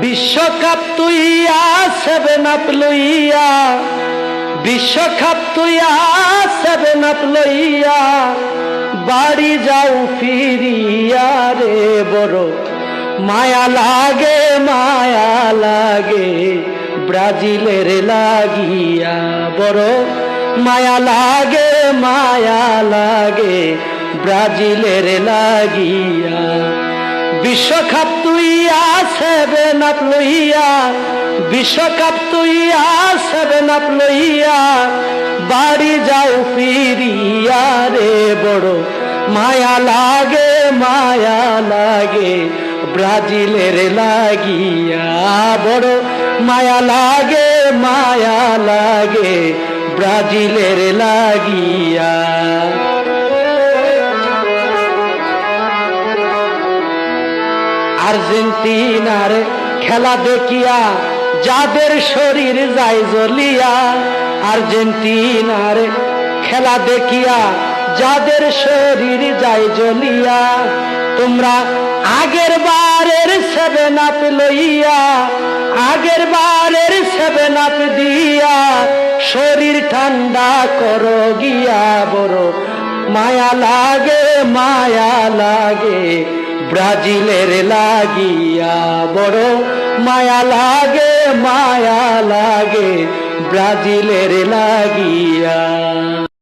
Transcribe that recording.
বিশ্বকাপ তুইয়া 7 আপ লইয়া, বিশ্বকাপ তুইয়া 7 আপ লইয়া বাড়ি যাও ফিরিয়া রে। বড় মায়া লাগে, মায়া লাগে ব্রাজিলের লাগিয়া। বড় মায়া লাগে, মায়া লাগে ব্রাজিলের লাগিয়া। বিশ্বকাপ তুইয়া 7 আপ লইয়া, বিশ্বকাপ তুইয়া 7 আপ লইয়া বাড়ি যাও ফিরিয়া রে। বড় মায়া লাগে, মায়া লাগে ব্রাজিলের লাগিয়া। বড় মায়া লাগে, মায়া লাগে ব্রাজিলের লাগিয়া। আর্জেন্টিনার খেলা দেখিয়া যাদের শরীর যায় জ্বলিয়া, আর্জেন্টিনার খেলা দেখিয়া যাদের শরীর যায় জ্বলিয়া। তোমরা আগের বারের 7 আপ লইয়া, আগের বারের 7 আপ দিয়া শরীর ঠান্ডা করো গিয়া। বড় মায়া লাগে, মায়া লাগে ব্রাজিলের লাগিয়া। বড় মায়া লাগে, মায়া লাগে ব্রাজিলের লাগিয়া।